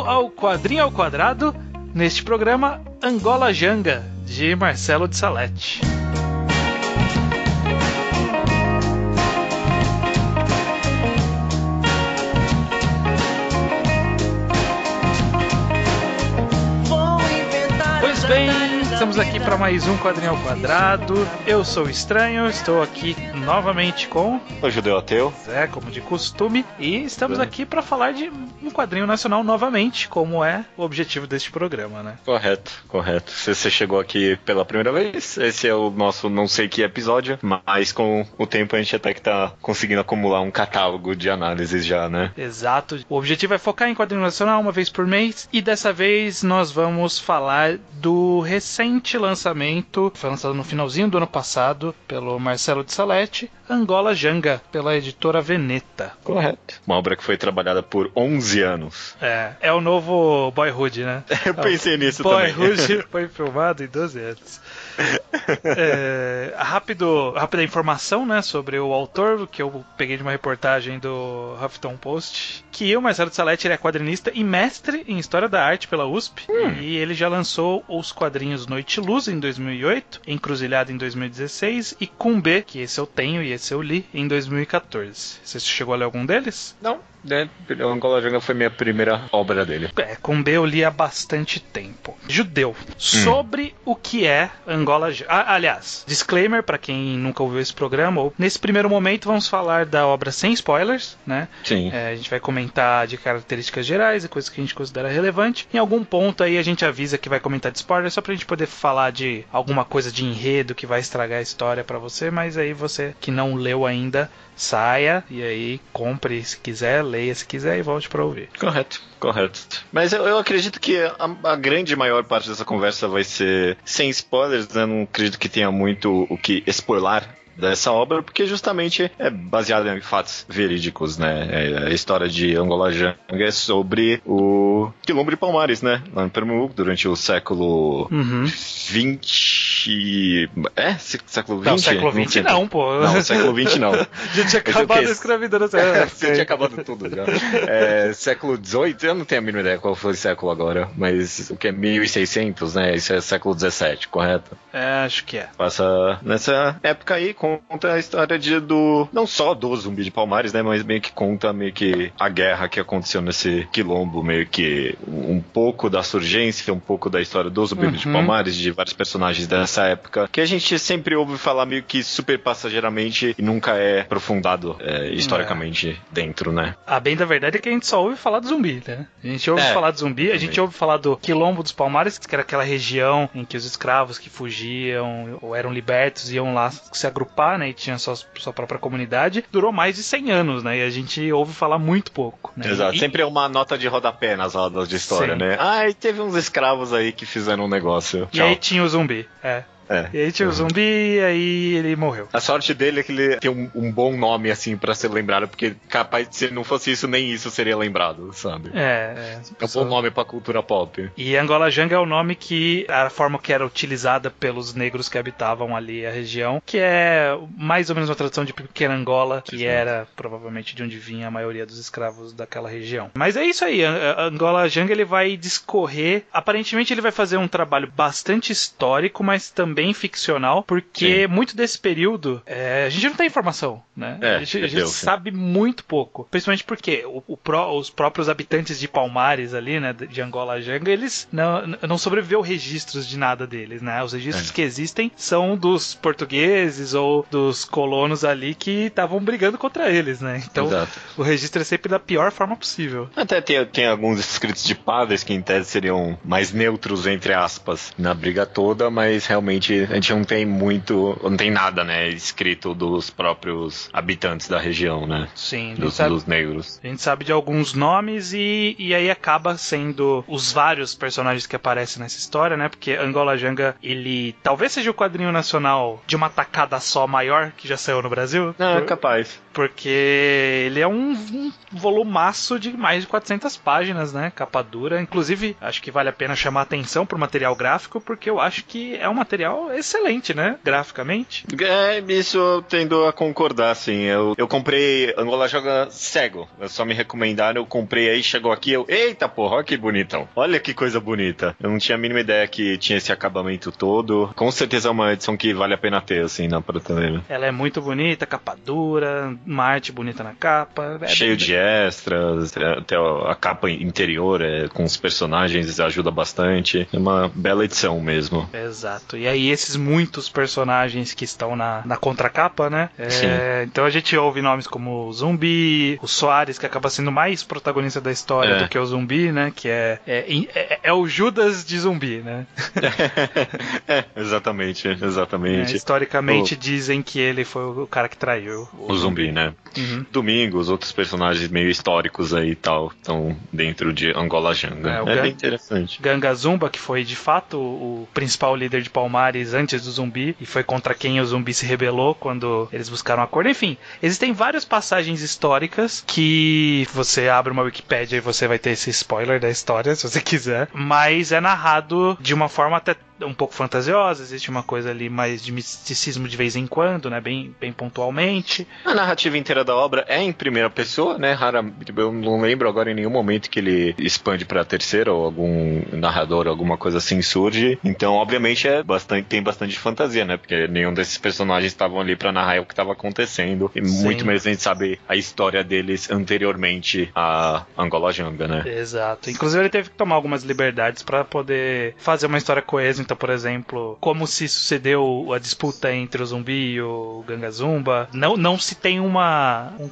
ao Quadrinho ao Quadrado, neste programa Angola Janga, de Marcelo de Salete. Pois bem, estamos aqui para mais um Quadrinho ao Quadrado. Eu sou o Estranho, estou aqui novamente com o Judeu Ateu, Zé, como de costume, e estamos aqui para falar de um quadrinho nacional novamente, como é o objetivo deste programa, né? Correto. Você chegou aqui pela primeira vez, esse é o nosso não sei que episódio, mas com o tempo a gente até que tá conseguindo acumular um catálogo de análises já, né? Exato. O objetivo é focar em quadrinho nacional uma vez por mês, e dessa vez nós vamos falar do recente lançamento, foi lançado no finalzinho do ano passado pelo Marcelo de Salete, Angola Janga, pela editora Veneta. Correto. Uma obra que foi trabalhada por 11 anos. É o novo Boyhood, né? Eu pensei nisso também. Boyhood foi filmado em 12 anos. Rápida informação, né, sobre o autor, que eu peguei de uma reportagem do Huffington Post, que o Marcelo de Salete ele é quadrinista e mestre em História da Arte pela USP, e ele já lançou os quadrinhos Noite e Luz em 2008, Encruzilhada em 2016 e Cumbê, que esse eu tenho e esse eu li, em 2014. Você chegou a ler algum deles? Não. O Angola Janga foi minha primeira obra dele. Cumbê eu li há bastante tempo. Judeu, sobre o que é Angola Janga. Aliás, disclaimer para quem nunca ouviu esse programa, nesse primeiro momento vamos falar da obra sem spoilers, né? Sim. A gente vai comentar de características gerais e coisas que a gente considera relevante. Em algum ponto aí a gente avisa que vai comentar de spoilers, só pra gente poder falar de alguma coisa de enredo que vai estragar a história pra você, mas aí você que não leu ainda, saia e aí compre se quiser, leia se quiser e volte pra ouvir. Correto. Mas eu acredito que a grande maior parte dessa conversa vai ser sem spoilers, né? Não acredito que tenha muito o que spoiler dessa obra, porque justamente é baseada em fatos verídicos, né? A história de Angola Janga é sobre o Quilombo de Palmares, né? Lá no Pernambuco, durante o século XX. Século XX? Não, século XX não, pô. Não, século XX não. Já tinha acabado a escravidão. Você tinha acabado tudo já. Século XVIII, eu não tenho a mínima ideia qual foi o século agora, mas o que é 1600, né? Isso é século XVII, correto? Acho que é. Passa nessa época aí, conta a história não só do Zumbi de Palmares, né, mas meio que conta meio que a guerra que aconteceu nesse quilombo, meio que um pouco da surgência, um pouco da história do Zumbi de Palmares, de vários personagens dessa época, que a gente sempre ouve falar meio que super passageiramente e nunca é aprofundado historicamente dentro, né? A bem da verdade é que a gente só ouve falar do Zumbi, né? A gente ouve falar do Zumbi, a gente ouve falar do Quilombo dos Palmares, que era aquela região em que os escravos que fugiam ou eram libertos iam lá se agrupar, né, e tinha sua própria comunidade, durou mais de 100 anos, né, e a gente ouve falar muito pouco, né? Exato, sempre é uma nota de rodapé nas rodas de história, né? E teve uns escravos aí que fizeram um negócio. E aí tinha o Zumbi, E aí tinha o Zumbi e aí ele morreu. A sorte dele é que ele tem um bom nome, assim, pra ser lembrado, porque capaz de se não fosse isso, nem isso seria lembrado, sabe? É um bom nome pra cultura pop. E Angola Janga é o nome que, a forma que era utilizada pelos negros que habitavam ali a região, que é mais ou menos uma tradução de Pequena Angola, que era provavelmente de onde vinha a maioria dos escravos daquela região. Mas é isso aí, Angola Janga ele vai discorrer, aparentemente ele vai fazer um trabalho bastante histórico, mas também ficcional, porque muito desse período a gente não tem informação, né? A gente sabe muito pouco, principalmente porque os próprios habitantes de Palmares ali, né, de Angola Janga, eles não sobreviveu registros de nada deles, né? Os registros que existem são dos portugueses ou dos colonos ali que estavam brigando contra eles, né? Então o registro é sempre da pior forma possível. Até tem alguns escritos de padres que em tese seriam mais neutros, entre aspas, na briga toda, mas realmente a gente não tem nada, né, escrito dos próprios habitantes da região, né? Sim, dos negros. A gente sabe de alguns nomes e aí acaba sendo os vários personagens que aparecem nessa história, né? Porque Angola Janga, ele talvez seja o quadrinho nacional de uma tacada só maior que já saiu no Brasil. Capaz. Porque ele é um volumaço de mais de 400 páginas, né? Capa dura. Inclusive, acho que vale a pena chamar a atenção pro material gráfico, porque eu acho que é um material excelente, né? Graficamente. Isso eu tendo a concordar, assim. Eu comprei Angola Janga cego. Só me recomendaram, eu comprei aí, chegou aqui, eita porra, olha que bonitão. Olha que coisa bonita. Eu não tinha a mínima ideia que tinha esse acabamento todo. Com certeza é uma edição que vale a pena ter, assim, na prateleira. Ela é muito bonita, capa dura, uma arte bonita na capa. Cheio de extras, até a capa interior com os personagens ajuda bastante. É uma bela edição mesmo. Exato. E aí esses muitos personagens que estão na contracapa, né? Então a gente ouve nomes como o Zumbi, o Soares, que acaba sendo mais protagonista da história do que o Zumbi, né? Que é o Judas de Zumbi, né? Exatamente. Historicamente dizem que ele foi o cara que traiu o Zumbi, né? Uhum. Domingo, os outros personagens meio históricos aí e tal, estão dentro de Angola Janga. É bem interessante. Ganga Zumba, que foi de fato o principal líder de Palmares antes do Zumbi, e foi contra quem o Zumbi se rebelou quando eles buscaram acordo. Enfim, existem várias passagens históricas que você abre uma Wikipédia e você vai ter esse spoiler da história, se você quiser, mas é narrado de uma forma até um pouco fantasiosa, existe uma coisa ali mais de misticismo de vez em quando, né, bem pontualmente. A narrativa inteira da obra é em primeira pessoa, né, eu não lembro agora em nenhum momento que ele expande pra terceira ou algum narrador, alguma coisa assim surge, então obviamente tem bastante fantasia, né, porque nenhum desses personagens estavam ali pra narrar o que estava acontecendo, e muito menos a gente sabe a história deles anteriormente a Angola Janga, né. Exato, inclusive ele teve que tomar algumas liberdades pra poder fazer uma história coesa. Então, por exemplo, como se sucedeu a disputa entre o Zumbi e o Ganga Zumba, não se tem um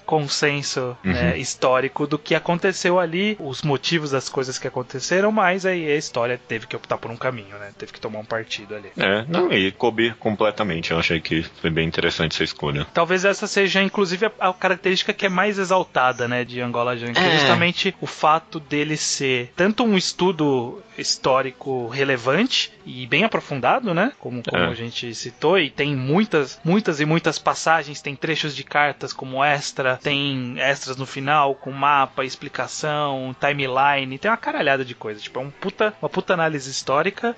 consenso histórico do que aconteceu ali, os motivos das coisas que aconteceram, mas aí a história teve que optar por um caminho, né? Teve que tomar um partido ali. E coube completamente. Eu achei que foi bem interessante essa escolha. Talvez essa seja, inclusive, a característica que é mais exaltada, né, de Angola Janga, que é justamente o fato dele ser tanto um estudo histórico relevante e bem aprofundado, né? Como a gente citou, e tem muitas e muitas passagens, tem trechos de cartas como extra, tem extras no final com mapa, explicação, timeline, tem uma caralhada de coisa. Tipo, é uma puta análise histórica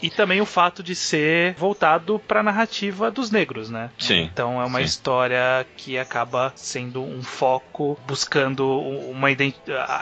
e também o fato de ser voltado pra narrativa dos negros, né? Sim. Então é uma história que acaba sendo um foco buscando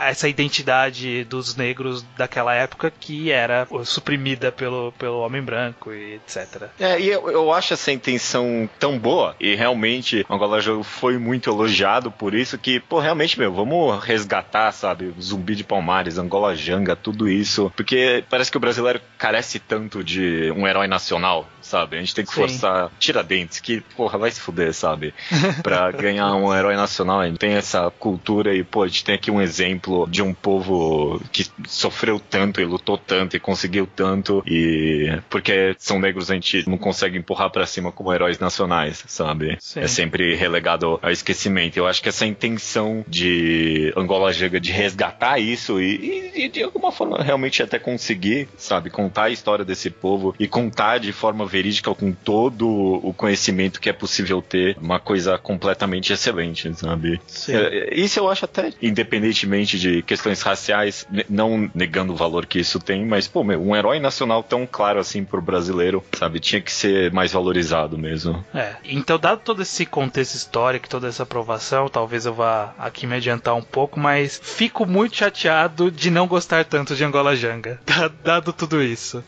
essa identidade dos negros daquela época que era suprimida pelo homem branco e etc. E eu acho essa intenção tão boa, e realmente Angola Janga foi muito elogiado por isso, que, realmente, vamos resgatar, sabe, Zumbi de Palmares, Angola Janga, tudo isso, porque parece que o brasileiro carece tanto de um herói nacional, sabe, a gente tem que forçar Tiradentes, que, vai se fuder, sabe, pra ganhar um herói nacional, a gente tem essa cultura e, a gente tem aqui um exemplo de um povo que sofreu tanto e lutou tanto e conseguiu tanto, e porque são negros a gente não consegue empurrar pra cima como heróis nacionais, sabe? Sim. É sempre relegado ao esquecimento. Eu acho que essa intenção de Angola Janga de resgatar isso e de alguma forma realmente até conseguir, sabe, contar a história desse povo e contar de forma verídica com todo o conhecimento que é possível ter, uma coisa completamente excelente, sabe? Sim. Isso eu acho até, independentemente de questões raciais, não negando o valor que isso tem, mas, um herói nacional tão claro assim pro brasileiro, sabe, tinha que ser mais valorizado mesmo. Então, dado todo esse contexto histórico, toda essa aprovação, talvez eu vá aqui me adiantar um pouco, mas fico muito chateado de não gostar tanto de Angola Janga, dado tudo isso.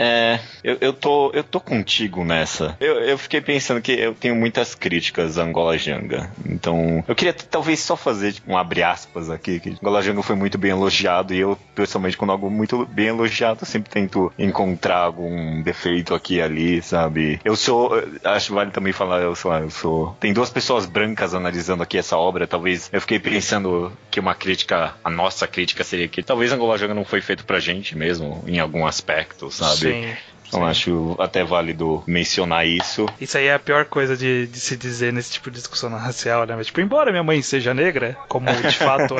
Eu tô contigo nessa. Eu fiquei pensando que eu tenho muitas críticas a Angola Janga, então eu queria talvez só fazer um abre aspas aqui, que Angola Janga foi muito bem elogiado, e eu, pessoalmente, quando algo muito bem elogiado, eu sempre tento encontrar algum defeito aqui e ali, sabe? Acho que vale também falar, tem duas pessoas brancas analisando aqui essa obra, talvez eu fiquei pensando que a nossa crítica seria que talvez Angola Janga não foi feito pra gente mesmo, em algum aspecto, sabe? Sim. Então acho até válido mencionar isso. Isso aí é a pior coisa de se dizer nesse tipo de discussão racial, né? Mas, embora minha mãe seja negra, como de fato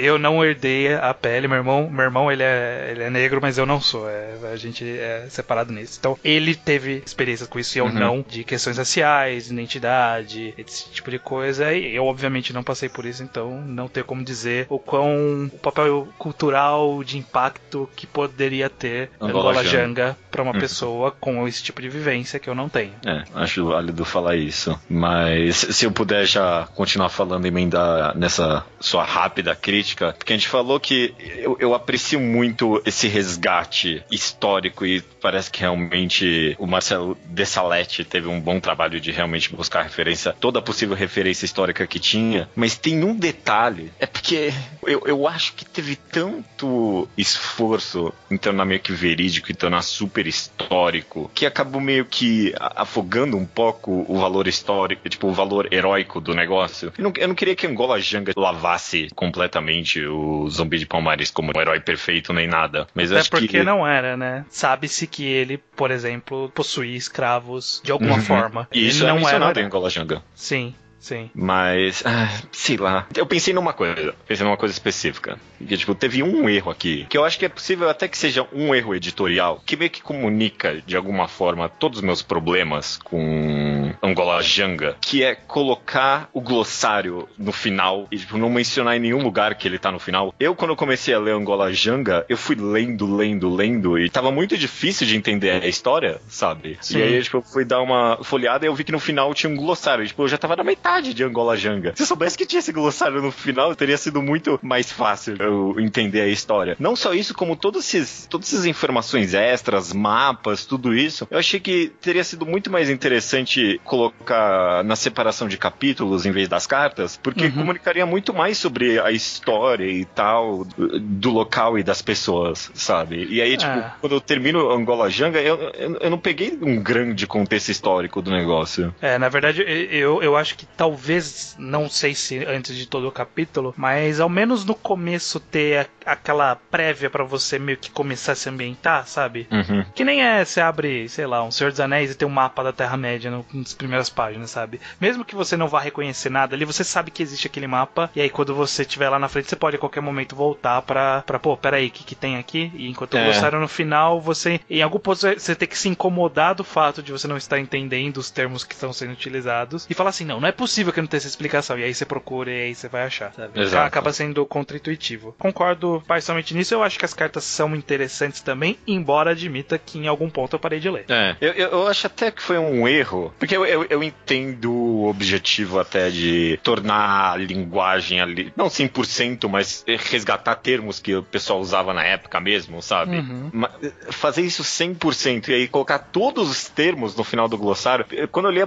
eu não herdei a pele. Meu irmão ele é negro, mas eu não sou. A gente é separado nisso. Então, ele teve experiências com isso e eu não, de questões raciais, identidade, esse tipo de coisa. E eu, obviamente, não passei por isso, então não tenho como dizer o papel cultural de impacto que poderia ter Angola Janga pra uma pessoa com esse tipo de vivência que eu não tenho. Acho válido falar isso. Mas se eu puder já continuar falando, emendar nessa sua rápida crítica, porque a gente falou que eu aprecio muito esse resgate histórico e parece que realmente o Marcelo Dessalete teve um bom trabalho de realmente buscar referência, toda a possível referência histórica que tinha, mas tem um detalhe, é porque eu acho que teve tanto esforço em tornar meio que verídico, em tornar super histórico, que acabou meio que afogando um pouco o valor histórico, tipo, o valor heróico do negócio. Eu não queria que Angola Janga lavasse completamente o Zumbi de Palmares como um herói perfeito nem nada, mas até acho porque que não era, né? Sabe-se que ele, por exemplo, possuía escravos de alguma forma. E isso ele é não mencionado era... em Angola Janga. Sim. Sim. Mas, sei lá. Eu pensei numa coisa específica. Que, tipo, teve um erro aqui, que eu acho que é possível até que seja um erro editorial, que meio que comunica, de alguma forma, todos os meus problemas com Angola Janga, que é colocar o glossário no final e, tipo, não mencionar em nenhum lugar que ele tá no final. Quando eu comecei a ler Angola Janga, eu fui lendo, e tava muito difícil de entender a história, sabe? Sim. E aí, tipo, eu fui dar uma folhada e eu vi que no final tinha um glossário. Tipo, eu já tava na metade de Angola Janga. Se eu soubesse que tinha esse glossário no final, teria sido muito mais fácil eu entender a história. Não só isso, como todas essas informações extras, mapas, tudo isso, eu achei que teria sido muito mais interessante colocar na separação de capítulos em vez das cartas, porque comunicaria muito mais sobre a história e tal, do local e das pessoas, sabe? E aí, tipo, quando eu termino Angola Janga, eu não peguei um grande contexto histórico do negócio. Na verdade, eu acho que talvez, não sei se antes de todo o capítulo, mas ao menos no começo ter aquela prévia pra você meio que começar a se ambientar, sabe? Que nem você abre, sei lá, um Senhor dos Anéis e tem um mapa da Terra-média nas primeiras páginas, sabe? Mesmo que você não vá reconhecer nada ali, você sabe que existe aquele mapa, e aí quando você estiver lá na frente, você pode a qualquer momento voltar pra pô, peraí, o que tem aqui? E enquanto o glossário no final, você, em algum ponto, você tem que se incomodar do fato de você não estar entendendo os termos que estão sendo utilizados, e falar assim, não é possível que não tenha essa explicação, e aí você procura e aí você vai achar, sabe? Exato. Acaba sendo contra-intuitivo. Concordo parcialmente nisso, eu acho que as cartas são interessantes também, embora admita que em algum ponto eu parei de ler. Eu acho até que foi um erro, porque eu entendo o objetivo até de tornar a linguagem ali, não 100%, mas resgatar termos que o pessoal usava na época mesmo, sabe? Mas fazer isso 100% e aí colocar todos os termos no final do glossário, quando eu li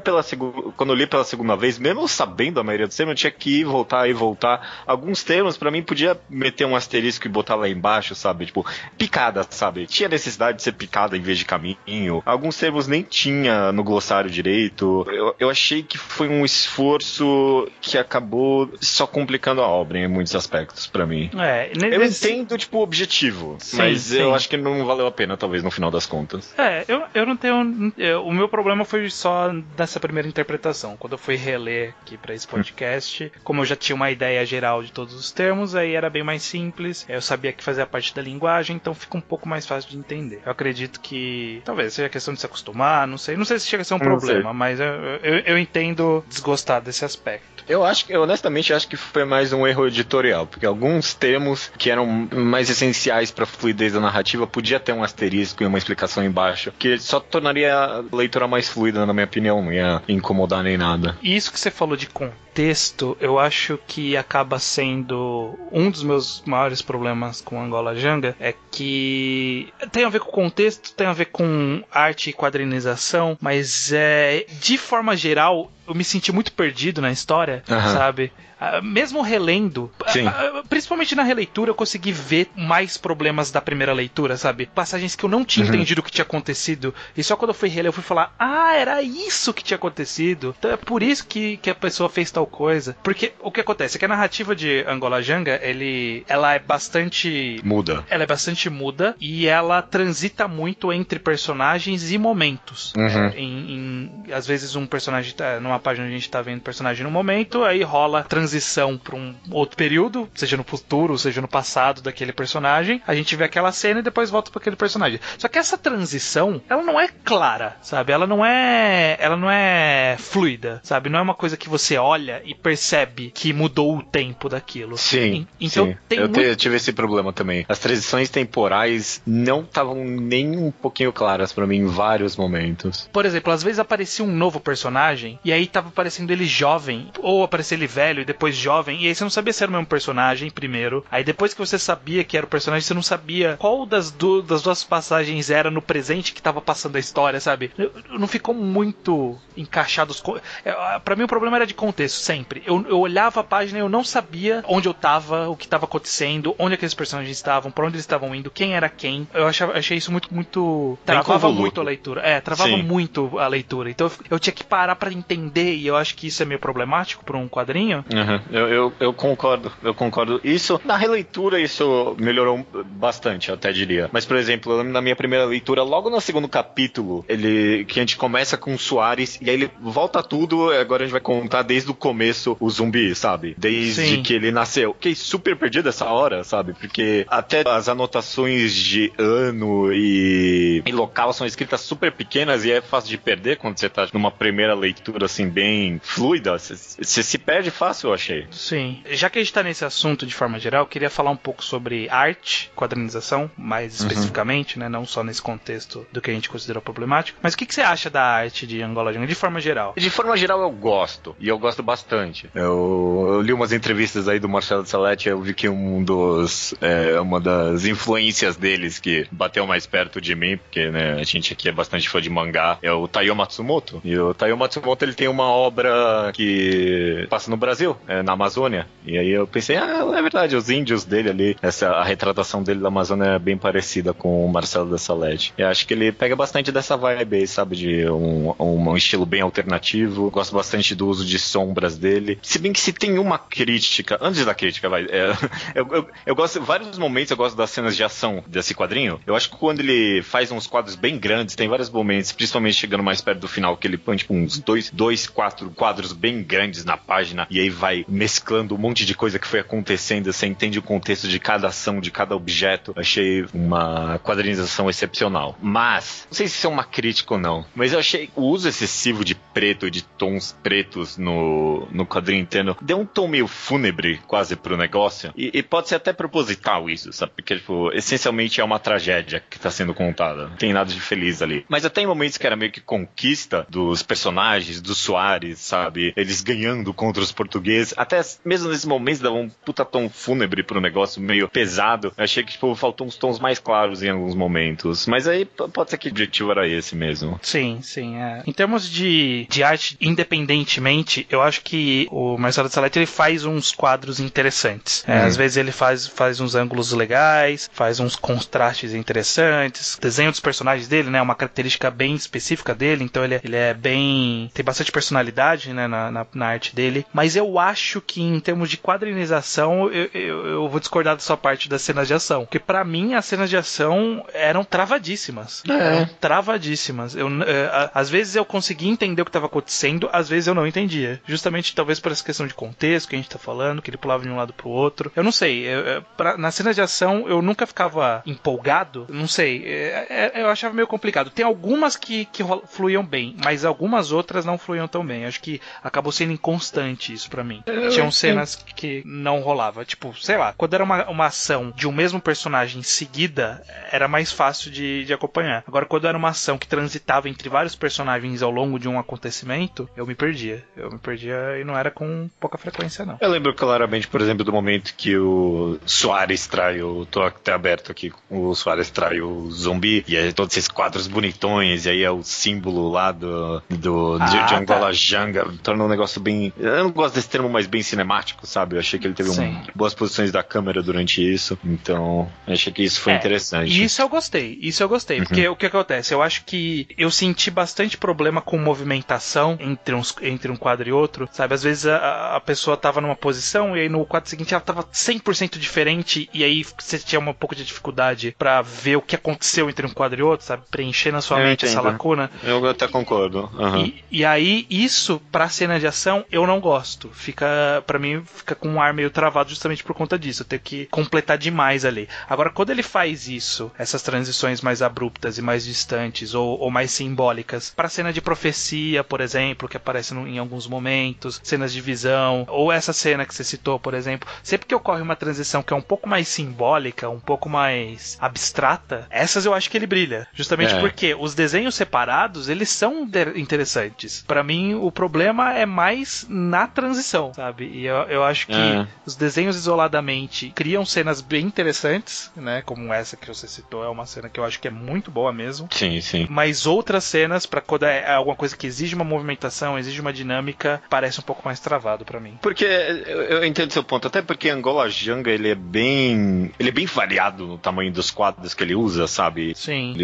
pela segunda vez, mesmo sabendo a maioria dos termos, eu tinha que ir, voltar. Alguns termos, pra mim, podia meter um asterisco e botar lá embaixo, sabe? Tipo, picada, sabe? Tinha necessidade de ser picada em vez de caminho. Alguns termos nem tinha no glossário direito. Eu achei que foi um esforço que acabou só complicando a obra em muitos aspectos, pra mim. Eu entendo, tipo, o objetivo, mas eu acho que não valeu a pena, talvez, no final das contas. Eu não tenho... o meu problema foi só nessa primeira interpretação. Quando eu fui reler aqui pra esse podcast, como eu já tinha uma ideia geral de todos os termos, aí era bem mais simples, eu sabia que fazia parte da linguagem, então fica um pouco mais fácil de entender. Eu acredito que talvez seja questão de se acostumar, não sei se chega a ser um problema, mas eu entendo desgostar desse aspecto. Eu honestamente acho que foi mais um erro editorial, porque alguns termos que eram mais essenciais pra fluidez da narrativa podia ter um asterisco e uma explicação embaixo, que só tornaria a leitura mais fluida, na minha opinião, não ia incomodar nem nada. E isso que você falou de contexto, eu acho que acaba sendo um dos meus maiores problemas com Angola Janga, é que tem a ver com contexto, tem a ver com arte e quadrinização, mas de forma geral eu me senti muito perdido na história, sabe? Mesmo relendo, principalmente na releitura, eu consegui ver mais problemas da primeira leitura, sabe? Passagens que eu não tinha entendido o que tinha acontecido, e só quando eu fui reler eu fui falar, era isso que tinha acontecido, então é por isso que a pessoa fez tal coisa. Porque o que acontece é que a narrativa de Angola Janga, ela é bastante muda. Ela é bastante muda e ela transita muito entre personagens e momentos. Às vezes um personagem tá numa página, a gente tá vendo o personagem no momento, aí rola transição para um outro período, seja no futuro, seja no passado daquele personagem, a gente vê aquela cena e depois volta para aquele personagem. Só que essa transição, ela não é clara, sabe? Ela não é fluida, sabe? Não é uma coisa que você olha olha e percebe que mudou o tempo daquilo. Sim, então sim. Tem eu tive esse problema também. As transições temporais não estavam nem um pouquinho claras pra mim em vários momentos. Por exemplo, às vezes aparecia um novo personagem e aí tava aparecendo ele jovem, ou aparecia ele velho e depois jovem, e aí você não sabia se era o mesmo personagem primeiro. Aí depois que você sabia que era o personagem, você não sabia qual das duas passagens era no presente que tava passando a história, sabe? Não ficou muito encaixado. Pra mim o problema era de contexto, sempre. Eu olhava a página e eu não sabia onde eu tava, o que tava acontecendo, onde aqueles personagens estavam, pra onde eles estavam indo, quem era quem. Achei isso muito travava muito a leitura. Travava muito a leitura. Então eu tinha que parar pra entender, e eu acho que isso é meio problemático pra um quadrinho. Eu concordo. Isso, na releitura, isso melhorou bastante, eu até diria. Mas, por exemplo, eu lembro na minha primeira leitura, logo no segundo capítulo, que a gente começa com o Soares, e aí ele volta tudo, agora a gente vai contar desde o começo o zumbi, sabe? Desde que ele nasceu. Fiquei super perdido essa hora, sabe? Porque até as anotações de ano e local são escritas super pequenas e é fácil de perder quando você tá numa primeira leitura, assim, bem fluida. Você se perde fácil, eu achei. Sim. Já que a gente tá nesse assunto de forma geral, eu queria falar um pouco sobre arte, quadrinização, mais especificamente, né? Não só nesse contexto do que a gente considera problemático. Mas o que você acha da arte de Angola Janga, de forma geral? De forma geral, eu gosto. E eu gosto bastante. Eu li umas entrevistas aí do Marcelo Salete, eu vi que uma das influências deles que bateu mais perto de mim, porque, né, a gente aqui é bastante fã de mangá, é o Taiyo Matsumoto. E o Taiyo Matsumoto, ele tem uma obra que passa no Brasil, na Amazônia. E aí eu pensei, é verdade, os índios dele ali, a retratação dele da Amazônia é bem parecida com o Marcelo da Salete. Eu acho que ele pega bastante dessa vibe aí, sabe, de um estilo bem alternativo. Gosto bastante do uso de sombras dele. Se bem que se tem uma crítica, antes da crítica, eu gosto, vários momentos eu gosto das cenas de ação desse quadrinho. Eu acho que quando ele faz uns quadros bem grandes, tem vários momentos, principalmente chegando mais perto do final, que ele põe tipo uns 4 quadros bem grandes na página, e aí vai mesclando um monte de coisa que foi acontecendo, você entende o contexto de cada ação, de cada objeto. Achei uma quadrinização excepcional. Mas, não sei se isso é uma crítica ou não, mas eu achei o uso excessivo de preto, de tons pretos no quadrinho inteiro, deu um tom meio fúnebre quase pro negócio, e pode ser até proposital isso, sabe? Porque, tipo, essencialmente é uma tragédia que tá sendo contada. Não tem nada de feliz ali. Mas até em momentos que era meio que conquista dos personagens, do Soares, sabe? Eles ganhando contra os portugueses. Até mesmo nesses momentos dava um puta tom fúnebre pro negócio, meio pesado. Eu achei que, tipo, faltou uns tons mais claros em alguns momentos. Mas aí pode ser que o objetivo era esse mesmo. Sim. Em termos de arte, independentemente, eu acho que o Marcelo de Salete, ele faz uns quadros interessantes. Às vezes ele faz uns ângulos legais, faz uns contrastes interessantes. O desenho dos personagens dele, né, é uma característica bem específica dele, então ele é bem... tem bastante personalidade, né, na arte dele. Mas eu acho que em termos de quadrinização, eu vou discordar da sua parte das cenas de ação. Porque pra mim, as cenas de ação eram travadíssimas. Eram travadíssimas. Às vezes eu conseguia entender o que estava acontecendo, às vezes eu não entendia. Justamente, talvez por essa questão de contexto que a gente tá falando, que ele pulava de um lado pro outro. Eu não sei. Nas cenas de ação, eu nunca ficava empolgado. Não sei. Eu achava meio complicado. Tem algumas que fluíam bem, mas algumas outras não fluíam tão bem. Acho que acabou sendo inconstante isso pra mim. Tinham cenas que não rolava. Tipo, sei lá, quando era uma ação de um mesmo personagem em seguida, era mais fácil de acompanhar. Agora, quando era uma ação que transitava entre vários personagens ao longo de um acontecimento, eu me perdia. E não era com pouca frequência, não. Eu lembro claramente, por exemplo, do momento que o Soares trai tô até aberto aqui, o Soares trai o zumbi, e aí todos esses quadros bonitões, e aí é o símbolo lá de Angola Janga, torna um negócio bem... Eu não gosto desse termo, mas bem cinemático, sabe? Eu achei que ele teve boas posições da câmera durante isso, então eu achei que isso foi interessante. Isso eu gostei, porque o que acontece? Eu acho que eu senti bastante problema com movimentação entre um quadro e outro, sabe? Às vezes a pessoa tava numa posição e aí no quadro seguinte ela tava 100% diferente, e aí você tinha um pouco de dificuldade pra ver o que aconteceu entre um quadro e outro, sabe? Preencher na sua mente essa lacuna. Eu até concordo. E aí, isso pra cena de ação, eu não gosto. Pra mim, fica com um ar meio travado justamente por conta disso. Eu tenho que completar demais ali. Agora, quando ele faz isso, essas transições mais abruptas e mais distantes, ou mais simbólicas, pra cena de profecia, por exemplo, que aparece em alguns momentos, momentos, cenas de visão, ou essa cena que você citou, por exemplo, sempre que ocorre uma transição que é um pouco mais simbólica, um pouco mais abstrata, essas eu acho que ele brilha. Justamente porque os desenhos separados, eles são interessantes. Pra mim, o problema é mais na transição, sabe? E eu acho que os desenhos isoladamente criam cenas bem interessantes, né? Como essa que você citou, é uma cena que eu acho que é muito boa mesmo. Sim, sim. Mas outras cenas, pra quando é alguma coisa que exige uma movimentação, exige uma dinâmica, parece um pouco mais travado pra mim. Porque eu entendo seu ponto, até porque Angola Janga, ele é bem variado no tamanho dos quadros que ele usa, sabe? Sim.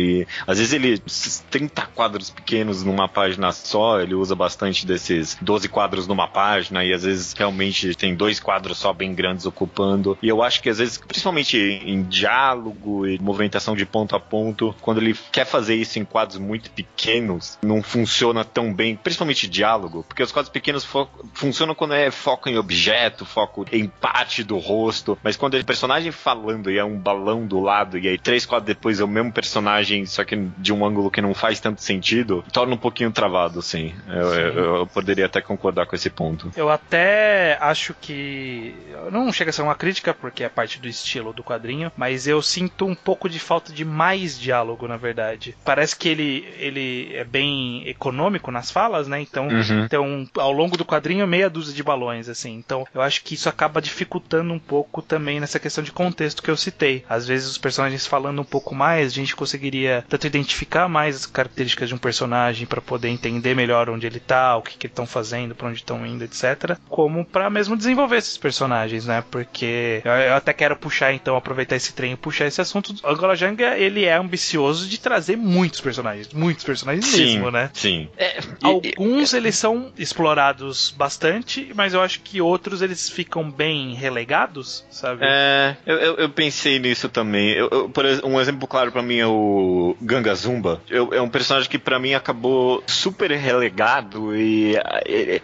Às vezes ele 30 quadros pequenos numa página só, ele usa bastante desses 12 quadros numa página, e às vezes realmente tem 2 quadros só bem grandes ocupando. E eu acho que às vezes, principalmente em diálogo e movimentação de ponto a ponto, quando ele quer fazer isso em quadros muito pequenos, não funciona tão bem, principalmente diálogo, porque os quadros pequenos funcionam quando é foco em objeto, foco em parte do rosto, mas quando é personagem falando e é um balão do lado, e aí 3 quadros depois é o mesmo personagem, só que de um ângulo que não faz tanto sentido, torna um pouquinho travado, sim. Eu poderia até concordar com esse ponto. Eu até acho que não chega a ser uma crítica, porque é parte do estilo do quadrinho, mas eu sinto um pouco de falta de mais diálogo, na verdade. Parece que ele é bem econômico nas falas, né? Então, ao longo do quadrinho, meia dúzia de balões, assim. Então, eu acho que isso acaba dificultando um pouco também nessa questão de contexto que eu citei. Às vezes, os personagens falando um pouco mais, a gente conseguiria tanto identificar mais as características de um personagem para poder entender melhor onde ele tá, o que eles estão fazendo, para onde estão indo, etc. Como para mesmo desenvolver esses personagens, né? Porque eu até quero puxar, então, aproveitar esse trem e puxar esse assunto. O Angola Janga, ele é ambicioso de trazer muitos personagens mesmo, né? Sim. Alguns eles são explorados bastante, mas eu acho que outros eles ficam bem relegados, sabe? Eu pensei nisso também. Por exemplo, um exemplo claro pra mim é o Ganga Zumba. É um personagem que pra mim acabou super relegado e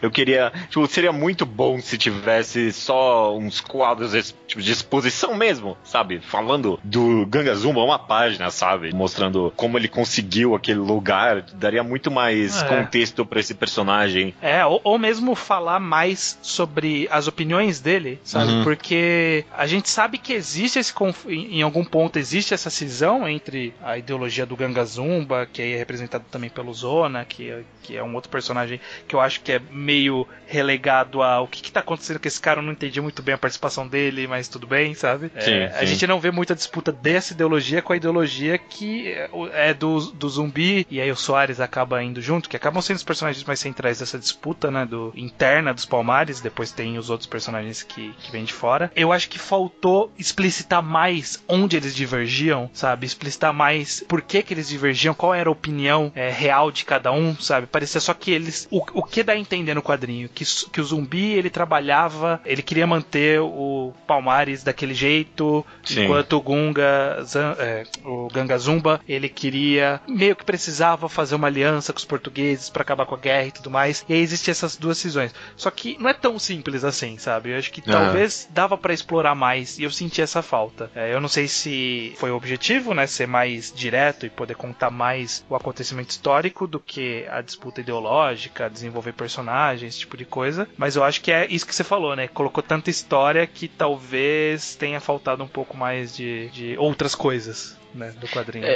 eu queria... Tipo, seria muito bom se tivesse só uns quadros de exposição mesmo, sabe? Falando do Ganga Zumba, uma página, sabe? Mostrando como ele conseguiu aquele lugar. Daria muito mais contexto pra esse personagem. Ou mesmo falar mais sobre as opiniões dele, sabe? Porque a gente sabe que existe em algum ponto existe essa cisão entre a ideologia do Ganga Zumba, que é representado também pelo Zona, que é um outro personagem que eu acho que é meio relegado a o que tá acontecendo com esse cara, eu não entendi muito bem a participação dele, mas tudo bem, sabe? Sim. A gente não vê muita disputa dessa ideologia com a ideologia que é do zumbi, e aí o Soares acaba indo junto, que acabam sendo os personagens mais centrais dessa disputa, né, interna dos Palmares. Depois tem os outros personagens que vêm de fora. Eu acho que faltou explicitar mais onde eles divergiam, sabe? Explicitar mais por que eles divergiam, qual era a opinião real de cada um, sabe? Parecia só que eles... O que dá a entender no quadrinho? Que o zumbi, ele trabalhava, ele queria manter o Palmares daquele jeito, sim, enquanto o Ganga Zumba, ele queria, meio que precisava fazer uma aliança com os portugueses pra acabar com a guerra e tudo mais. E aí existem essas duas cisões. Só que não é tão simples assim, sabe? Eu acho que talvez dava pra explorar mais, e eu senti essa falta. Eu não sei se foi o objetivo, né? Ser mais direto e poder contar mais o acontecimento histórico do que a disputa ideológica, desenvolver personagens, esse tipo de coisa. Mas eu acho que é isso que você falou, né? Colocou tanta história que talvez tenha faltado um pouco mais de outras coisas, né, do quadrinho.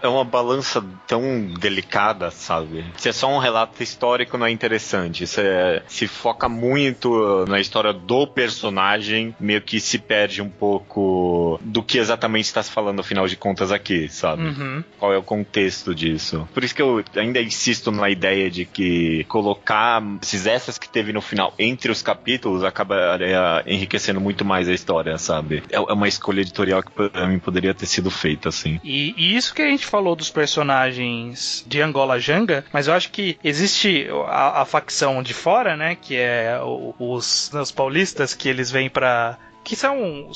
É uma balança tão delicada, sabe? Se é só um relato histórico, não é interessante. Se foca muito na história do personagem, meio que se perde um pouco do que exatamente está se falando, afinal de contas, aqui, sabe? Qual é o contexto disso? Por isso que eu ainda insisto na ideia de que colocar esses extras que teve no final entre os capítulos acabaria enriquecendo muito mais a história, sabe? É uma escolha editorial que pra mim poderia ter sido feita, assim. E isso que a gente falou dos personagens de Angola Janga, mas eu acho que existe a facção de fora, né, que é os paulistas, que eles vêm pra que são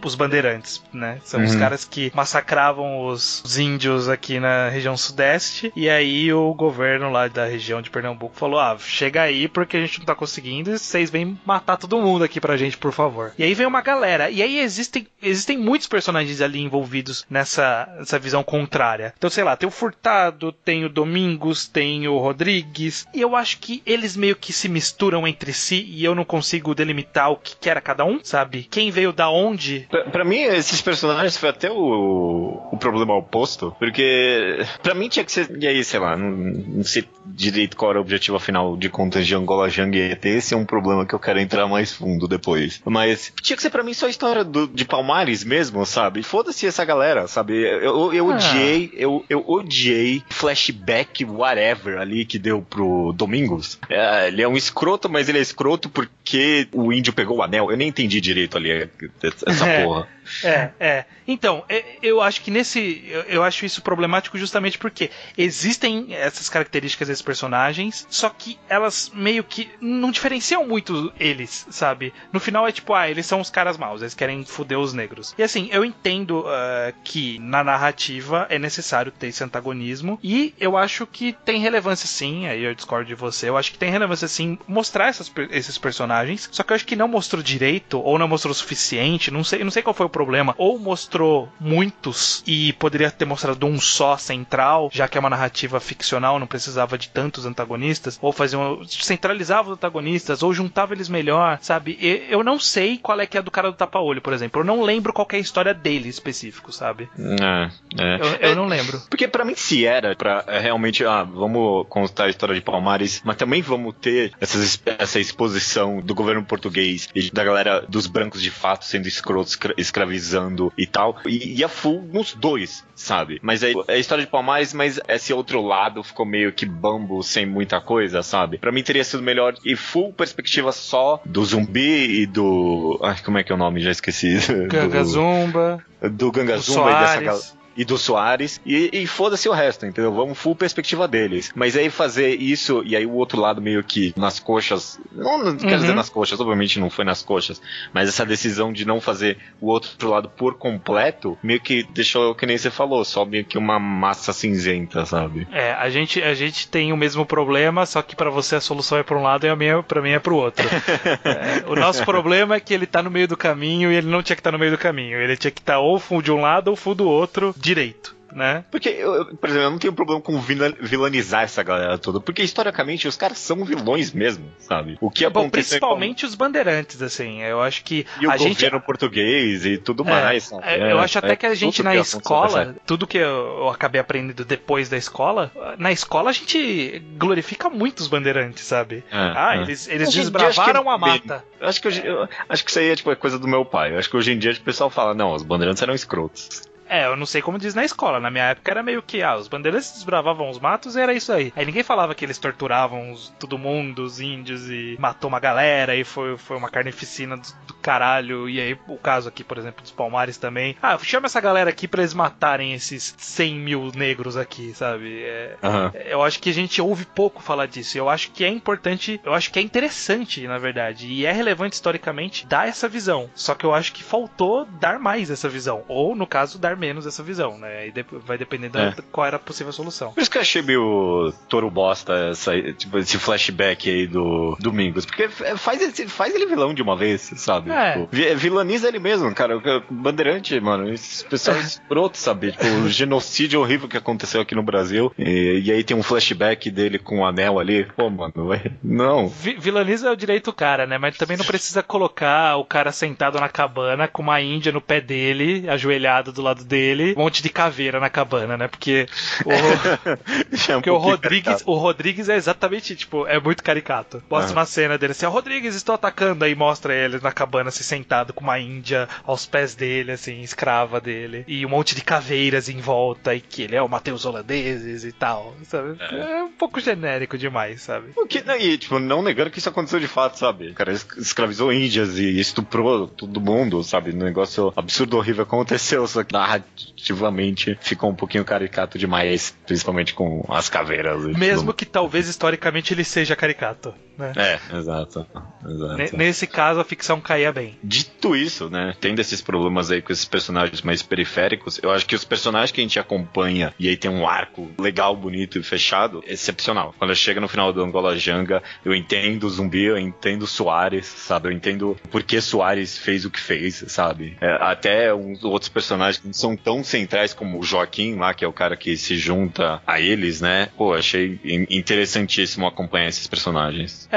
os bandeirantes, né? São os caras que massacravam os índios aqui na região sudeste, e aí o governo lá da região de Pernambuco falou, chega aí porque a gente não tá conseguindo e vocês vêm matar todo mundo aqui pra gente, por favor. E aí vem uma galera, e aí existem muitos personagens ali envolvidos nessa visão contrária. Então, sei lá, tem o Furtado, tem o Domingos, tem o Rodrigues, e eu acho que eles meio que se misturam entre si e eu não consigo delimitar o que era cada um, sabe? Quem veio da onde? Pra mim, esses personagens foi até o problema oposto, porque pra mim tinha que ser, e aí, sei lá, não sei direito qual era o objetivo afinal de contas de Angola Janguete, esse é um problema que eu quero entrar mais fundo depois, mas tinha que ser pra mim só a história de Palmares mesmo, sabe? Foda-se essa galera, sabe? Eu odiei flashback whatever ali que deu pro Domingos. Ele é um escroto, mas ele é escroto porque o índio pegou o anel. Eu nem entendi direito ali essa porra. Então, eu acho que eu acho isso problemático justamente porque existem essas características desses personagens, só que elas meio que não diferenciam muito eles, sabe? No final é tipo, eles são os caras maus, eles querem foder os negros. E assim, eu entendo que na narrativa é necessário ter esse antagonismo, e eu acho que tem relevância sim, aí eu discordo de você, eu acho que tem relevância sim mostrar esses personagens, só que eu acho que não mostrou direito, ou não mostrou o suficiente, não sei qual foi o problema, ou mostrou muitos e poderia ter mostrado um só central, já que é uma narrativa ficcional, não precisava de tantos antagonistas, ou centralizava os antagonistas, ou juntava eles melhor, sabe? Eu não sei qual é que é a do cara do tapa-olho, por exemplo, eu não lembro qual que é a história dele específico, sabe? Eu não lembro. Porque pra mim se era pra realmente, vamos contar a história de Palmares, mas também vamos ter essa exposição do governo português e da galera dos brancos de fato sendo escrotos, escravizando e tal, e ia full nos dois, sabe? Mas aí é a história de Palmares, mas esse outro lado ficou meio que bambo, sem muita coisa, sabe? Pra mim teria sido melhor e full perspectiva só do zumbi e do... como é que é o nome? Já esqueci. Gangazumba. Do Gangazumba e dessa galera. E do Soares, e foda-se o resto, entendeu? Vamos full perspectiva deles. Mas aí fazer isso, e aí o outro lado meio que nas coxas, não quero dizer nas coxas, obviamente não foi nas coxas, mas essa decisão de não fazer o outro lado por completo, meio que deixou, que nem você falou, só meio que uma massa cinzenta, sabe? A gente tem o mesmo problema, só que pra você a solução é pra um lado e pra mim é pro outro. O nosso problema é que ele tá no meio do caminho e ele não tinha que estar no meio do caminho. Ele tinha que estar ou full de um lado ou full do outro, direito, né? Porque, por exemplo, eu não tenho problema com vilanizar essa galera toda, porque historicamente os caras são vilões mesmo, sabe? O que aconteceu... Principalmente os bandeirantes, assim, eu acho que e o governo português e tudo mais, sabe? Eu acho até que a gente na escola, tudo que eu acabei aprendendo depois da escola, na escola a gente glorifica muito os bandeirantes, sabe? Eles desbravaram a mata. Eu acho que isso aí é coisa do meu pai. Eu acho que hoje em dia o pessoal fala, não, os bandeirantes eram escrotos. Eu não sei como diz na escola. Na minha época era meio que, os bandeirantes desbravavam os matos e era isso aí. Aí ninguém falava que eles torturavam todo mundo, os índios, e matou uma galera, e foi uma carnificina do caralho. E aí o caso aqui, por exemplo, dos Palmares também. Chama essa galera aqui pra eles matarem esses 100 mil negros aqui, sabe? Eu acho que a gente ouve pouco falar disso. Eu acho que é importante, eu acho que é interessante, na verdade. E é relevante historicamente dar essa visão. Só que eu acho que faltou dar mais essa visão. Ou, no caso, dar menos essa visão, né? Aí vai dependendo de qual era a possível solução. Por isso que eu achei meio touro bosta esse flashback aí do Domingos. Porque faz ele vilão de uma vez, sabe? Vilaniza ele mesmo, cara. O Bandeirante, mano, esse pessoal escroto, sabe? O genocídio horrível que aconteceu aqui no Brasil. E aí tem um flashback dele com o anel ali. Pô, mano, não. Vilaniza é o direito do cara, né? Mas também não precisa colocar o cara sentado na cabana com uma índia no pé dele, ajoelhado do lado dele, um monte de caveira na cabana, né? Porque o Rodrigues é exatamente, é muito caricato. Mostra uma cena dele assim, Rodrigues, estou atacando, aí mostra ele na cabana, assim, sentado com uma índia aos pés dele, assim, escrava dele, e um monte de caveiras em volta, e que ele é o Mateus Holandeses e tal, sabe? É um pouco genérico demais, sabe? Não negando que isso aconteceu de fato, sabe? O cara escravizou índias e estuprou todo mundo, sabe? Um negócio absurdo, horrível aconteceu, só que narrativamente ficou um pouquinho caricato demais, principalmente com as caveiras. Mesmo que talvez historicamente ele seja caricato, né? Exato. Nesse caso a ficção caía bem. Dito isso, né, tendo esses problemas aí com esses personagens mais periféricos, eu acho que os personagens que a gente acompanha e aí tem um arco legal, bonito e fechado, é excepcional. Quando chega no final do Angola Janga, eu entendo o Zumbi, eu entendo o Soares, sabe? Eu entendo por que Soares fez o que fez, sabe? Até outros personagens que não são tão centrais como o Joaquim lá, que é o cara que se junta a eles, né? Pô, achei interessantíssimo acompanhar esses personagens.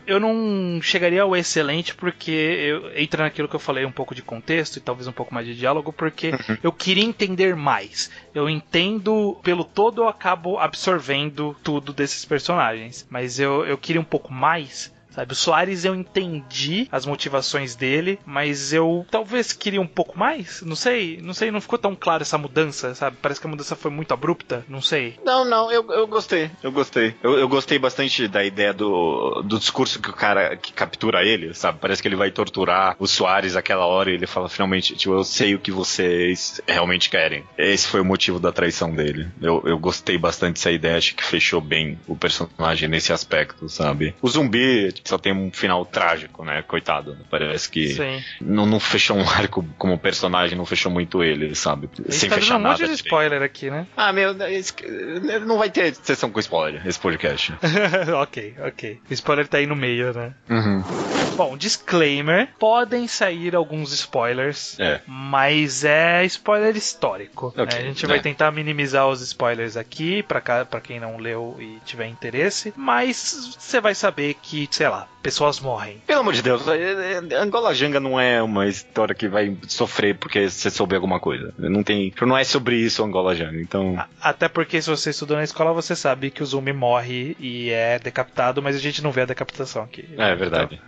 Eu não chegaria ao excelente porque entra naquilo que eu falei, um pouco de contexto e talvez um pouco mais de diálogo, porque eu queria entender mais. Eu entendo pelo todo, eu acabo absorvendo tudo desses personagens, mas eu queria um pouco mais. Sabe, o Soares eu entendi as motivações dele, mas eu talvez queria um pouco mais, não sei, não ficou tão claro essa mudança, sabe? Parece que a mudança foi muito abrupta, não sei. Não, eu gostei. Eu gostei bastante da ideia do discurso que o cara que captura ele, sabe? Parece que ele vai torturar o Soares aquela hora e ele fala finalmente, tipo, eu sei o que vocês realmente querem. Esse foi o motivo da traição dele. Eu gostei bastante dessa ideia, acho que fechou bem o personagem nesse aspecto, sabe? O Zumbi só tem um final trágico, né? Coitado. Parece que não fechou um arco como personagem, não fechou muito ele, sabe? Sem fechar nada. Um monte de spoiler aqui, né? Não vai ter sessão com spoiler, esse podcast. Ok. O spoiler tá aí no meio, né? Uhum. Bom, disclaimer, podem sair alguns spoilers, mas é spoiler histórico. Okay, a gente vai tentar minimizar os spoilers aqui, pra quem não leu e tiver interesse, mas você vai saber que, sei lá, pessoas morrem. Pelo amor de Deus, Angola Janga não é uma história que vai sofrer porque você souber alguma coisa. Não é sobre isso Angola Janga, então... Até porque se você estudou na escola, você sabe que o Zumbi morre e é decapitado, mas a gente não vê a decapitação aqui. É verdade.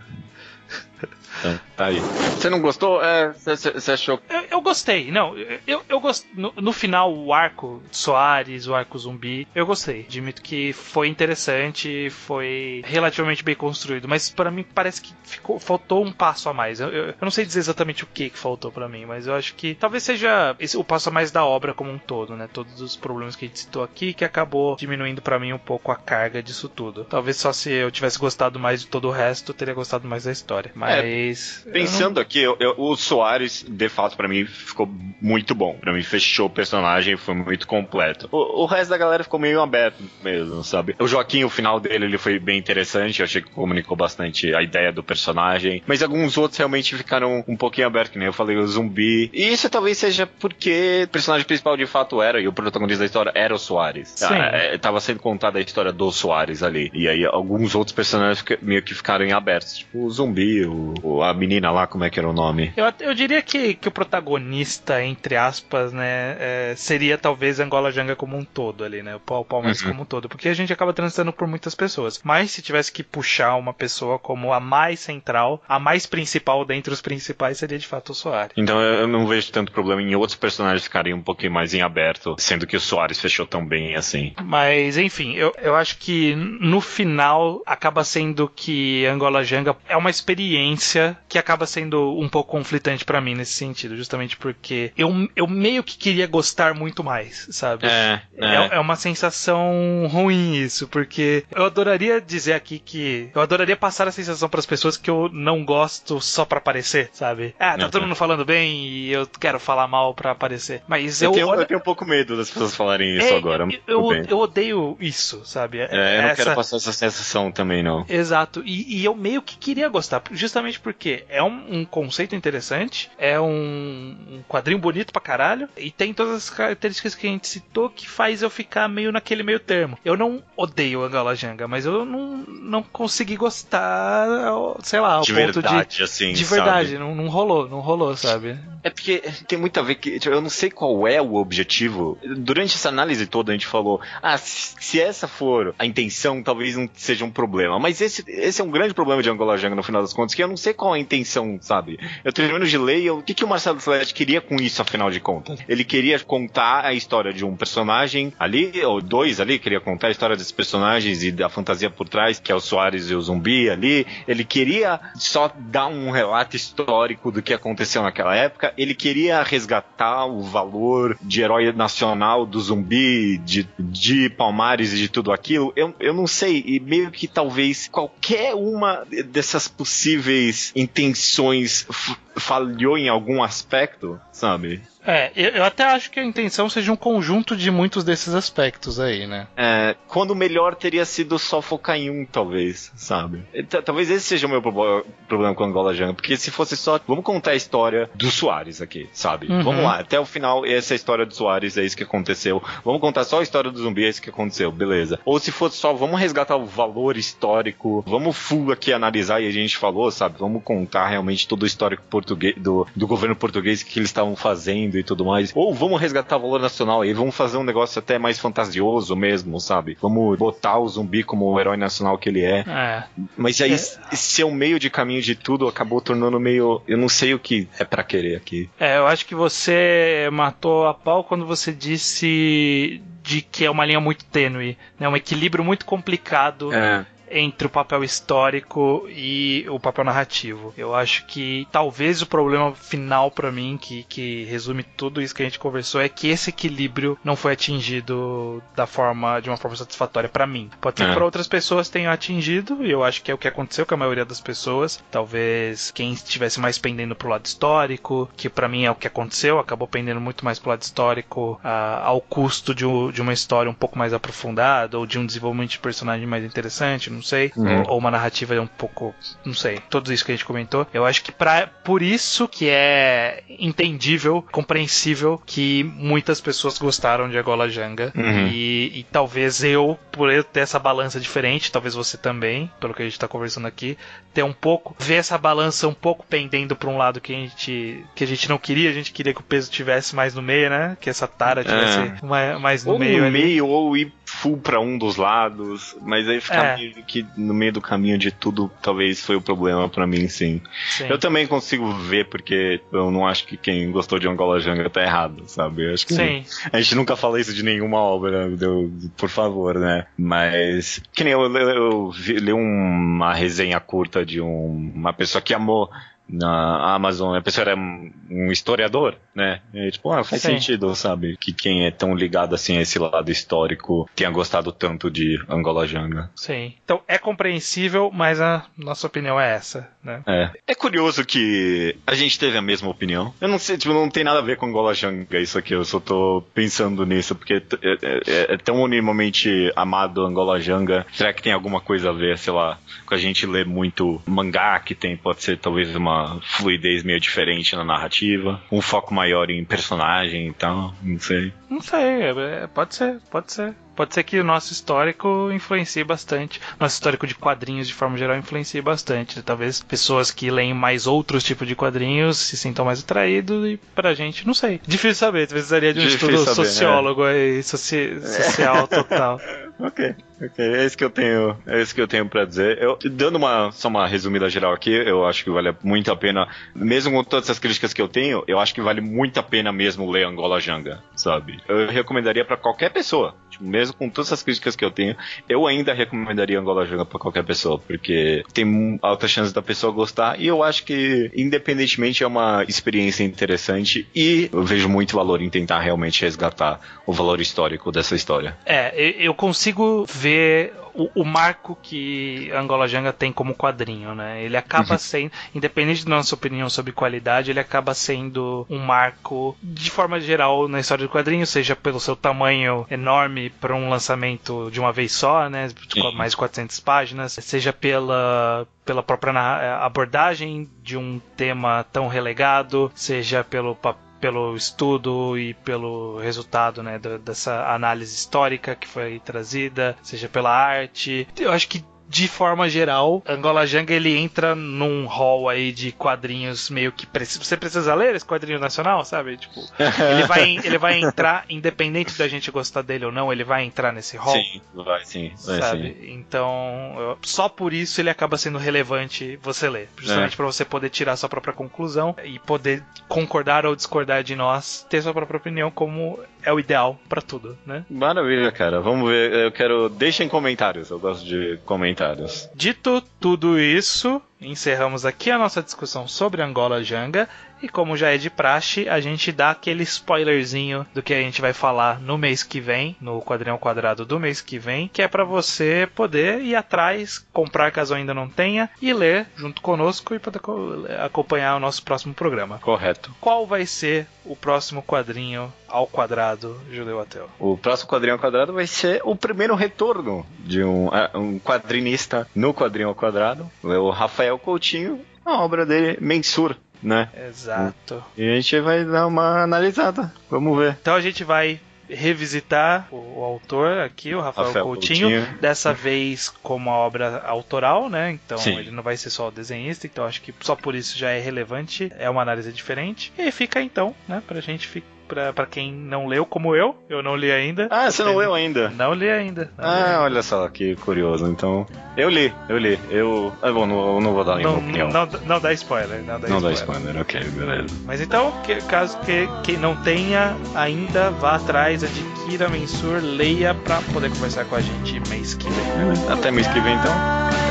Então, tá aí. Você não gostou? Você achou? Eu gostei. Não, eu gostei. No final, o arco Soares, o arco Zumbi, eu gostei. Admito que foi interessante, foi relativamente bem construído, mas pra mim parece que faltou um passo a mais. Eu não sei dizer exatamente o que faltou pra mim, mas eu acho que talvez seja o passo a mais da obra como um todo, né? Todos os problemas que a gente citou aqui, que acabou diminuindo pra mim um pouco a carga disso tudo. Talvez só se eu tivesse gostado mais de todo o resto, eu teria gostado mais da história. Mas... Pensando aqui, o Soares, de fato, pra mim, ficou muito bom. Pra mim, fechou o personagem, foi muito completo. O resto da galera ficou meio aberto mesmo, sabe? O Joaquim, o final dele, ele foi bem interessante. Eu achei que comunicou bastante a ideia do personagem. Mas alguns outros realmente ficaram um pouquinho abertos, que nem eu falei, o Zumbi. E isso talvez seja porque o personagem principal, de fato, e o protagonista da história era o Soares. Sim. Tava sendo contada a história do Soares ali. E aí, alguns outros personagens meio que ficaram em abertos. Tipo, o Zumbi, a menina lá, como é que era o nome? Eu diria que o protagonista, entre aspas, né, seria talvez Angola Janga como um todo ali, né? O Palmeiras como um todo, porque a gente acaba transitando por muitas pessoas. Mas se tivesse que puxar uma pessoa como a mais central, a mais principal dentre os principais, seria de fato o Soares. Então eu não vejo tanto problema em outros personagens ficarem um pouquinho mais em aberto, sendo que o Soares fechou tão bem assim. Mas, enfim, eu acho que no final acaba sendo que Angola Janga é uma experiência que acaba sendo um pouco conflitante pra mim nesse sentido, justamente porque eu meio que queria gostar muito mais, sabe? É uma sensação ruim isso, porque eu adoraria dizer aqui que eu adoraria passar a sensação pras pessoas que eu não gosto só pra aparecer, sabe? Tá todo mundo falando bem e eu quero falar mal pra aparecer. Mas eu tenho um pouco medo das pessoas falarem isso agora. Eu odeio isso, sabe? Eu não quero passar essa sensação também, não. Exato. E eu meio que queria gostar, justamente porque é um conceito interessante, é um quadrinho bonito pra caralho, e tem todas as características que a gente citou que faz eu ficar meio naquele meio termo. Eu não odeio Angola Janga, mas eu não consegui gostar, sei lá, ao de ponto verdade, assim, de verdade, não rolou, sabe? É porque tem muito a ver que eu não sei qual é o objetivo. Durante essa análise toda a gente falou, se essa for a intenção, talvez não seja um problema. Mas esse é um grande problema de Angola Janga no final das contas, que eu não sei qual é a intenção, sabe? Eu termino de ler e o que o Marcelo Tled verdade, queria com isso, afinal de contas. Ele queria contar a história de um personagem ali, ou dois ali, queria contar a história desses personagens e da fantasia por trás, que é o Soares e o zumbi ali. Ele queria só dar um relato histórico do que aconteceu naquela época. Ele queria resgatar o valor de herói nacional do zumbi, de Palmares e de tudo aquilo. Eu não sei, e meio que talvez qualquer uma dessas possíveis intenções falhou em algum aspecto, sabe? Eu até acho que a intenção seja um conjunto de muitos desses aspectos aí, né? Quando o melhor teria sido só focar em um, talvez, sabe? Talvez esse seja o meu problema com Angola Janga, porque se fosse só, vamos contar a história do Soares aqui, sabe? Uhum. Vamos lá, até o final, essa é a história do Soares, é isso que aconteceu. Vamos contar só a história do zumbi, é isso que aconteceu, beleza. Ou se fosse só, vamos resgatar o valor histórico, vamos full aqui analisar, e a gente falou, sabe? Vamos contar realmente todo o histórico português, do governo português, o que eles estavam fazendo e tudo mais. Ou vamos resgatar o valor nacional aí, vamos fazer um negócio até mais fantasioso mesmo, sabe? Vamos botar o zumbi como o herói nacional que ele é. Mas aí, ser o meio de caminho de tudo acabou tornando meio... Eu não sei o que é pra querer aqui. Eu acho que você matou a pau quando você disse de que é uma linha muito tênue, né? Um equilíbrio muito complicado entre o papel histórico e o papel narrativo. Eu acho que talvez o problema final pra mim, que resume tudo isso que a gente conversou, é que esse equilíbrio não foi atingido de uma forma satisfatória pra mim. Pode ser que pra outras pessoas tenham atingido, e eu acho que é o que aconteceu com a maioria das pessoas. Talvez quem estivesse mais pendendo pro lado histórico, que pra mim é o que aconteceu, acabou pendendo muito mais pro lado histórico, ao custo de uma história um pouco mais aprofundada, ou de um desenvolvimento de personagem mais interessante, não sei, ou uma narrativa um pouco, não sei, tudo isso que a gente comentou. Eu acho que por isso que é entendível, compreensível que muitas pessoas gostaram de Angola Janga, e talvez por eu ter essa balança diferente, talvez você também, pelo que a gente tá conversando aqui, ver essa balança um pouco pendendo pra um lado que a gente não queria, a gente queria que o peso tivesse mais no meio, né, que essa tara tivesse mais no meio. Ou no meio, ou ir full pra um dos lados, mas aí ficar meio que no meio do caminho de tudo, talvez foi o problema pra mim, sim. Eu também consigo ver, porque eu não acho que quem gostou de Angola Janga tá errado, sabe? Eu acho que a gente nunca fala isso de nenhuma obra, por favor, né? Mas, que nem eu li uma resenha curta de uma pessoa que amou na Amazon, a pessoa era um historiador, né? E, tipo, faz sentido, sabe? Que quem é tão ligado assim a esse lado histórico tenha gostado tanto de Angola Janga. Sim. Então é compreensível, mas a nossa opinião é essa, né? É curioso que a gente teve a mesma opinião. Eu não sei, tipo, não tem nada a ver com Angola Janga isso aqui, eu só tô pensando nisso, porque é tão unanimamente amado Angola Janga. Será que tem alguma coisa a ver, sei lá, com a gente ler muito mangá, que pode ser talvez uma fluidez meio diferente na narrativa, um foco maior em personagem e tal, não sei. Não sei, pode ser. Pode ser que o nosso histórico influencie bastante. Nosso histórico de quadrinhos, de forma geral, influencie bastante. Talvez pessoas que leem mais outros tipos de quadrinhos se sintam mais atraídos, e pra gente, não sei. Difícil saber, precisaria de um estudo sociólogo aí, social total. Ok, é isso que eu tenho pra dizer. Dando só uma resumida geral aqui, eu acho que vale muito a pena, mesmo com todas essas críticas que eu tenho, eu acho que vale muito a pena mesmo ler Angola Janga, sabe? Eu recomendaria pra qualquer pessoa, tipo, mesmo com todas essas críticas que eu tenho, eu ainda recomendaria Angola Janga pra qualquer pessoa, porque tem alta chance da pessoa gostar, e eu acho que, independentemente, é uma experiência interessante, e eu vejo muito valor em tentar realmente resgatar o valor histórico dessa história. Eu consigo ver o marco que Angola Janga tem como quadrinho, né? Ele acaba sendo, independente da nossa opinião sobre qualidade, ele acaba sendo um marco, de forma geral, na história do quadrinho, seja pelo seu tamanho enorme para um lançamento de uma vez só, né? Mais de 400 páginas, seja pela própria abordagem de um tema tão relegado, seja pelo estudo e pelo resultado, né, dessa análise histórica que foi trazida, seja pela arte. Eu acho que de forma geral, Angola Janga ele entra num hall aí de quadrinhos meio que você precisa ler esse quadrinho nacional, sabe? Tipo, ele vai entrar, independente da gente gostar dele ou não, ele vai entrar nesse hall. Sim, vai sim. Sabe? Então, só por isso ele acaba sendo relevante você ler. Justamente para você poder tirar sua própria conclusão e poder concordar ou discordar de nós, ter sua própria opinião, como é o ideal para tudo, né? Maravilha, cara. Vamos ver. Deixem comentários. Eu gosto de comentários. Dito tudo isso, encerramos aqui a nossa discussão sobre Angola Janga. E como já é de praxe, a gente dá aquele spoilerzinho do que a gente vai falar no mês que vem, no Quadrinho Quadrado do mês que vem, que é para você poder ir atrás, comprar caso ainda não tenha, e ler junto conosco e poder acompanhar o nosso próximo programa. Correto. Qual vai ser o próximo quadrinho ao quadrado, Judeu Ateu? O próximo Quadrinho ao Quadrado vai ser o primeiro retorno de um quadrinista no Quadrinho ao Quadrado, o Rafael Coutinho, a obra dele, Mensur. Né? Exato. E a gente vai dar uma analisada. Vamos ver. Então a gente vai revisitar o autor aqui, o Rafael Coutinho, dessa vez como a obra autoral, né? Então Sim. Ele não vai ser só o desenhista, então acho que só por isso já é relevante, é uma análise diferente. E fica então, né, pra gente pra quem não leu, como eu não li ainda. Ah, você não leu ainda? Não li ainda. Olha só, que curioso. Então, eu li. Bom, não vou dar nenhuma opinião. Não dá spoiler. Não dá spoiler, ok, beleza. Mas então, caso quem não tenha ainda, vá atrás, adquira Mensur, leia pra poder conversar com a gente mês que vem. Até mês que vem, então.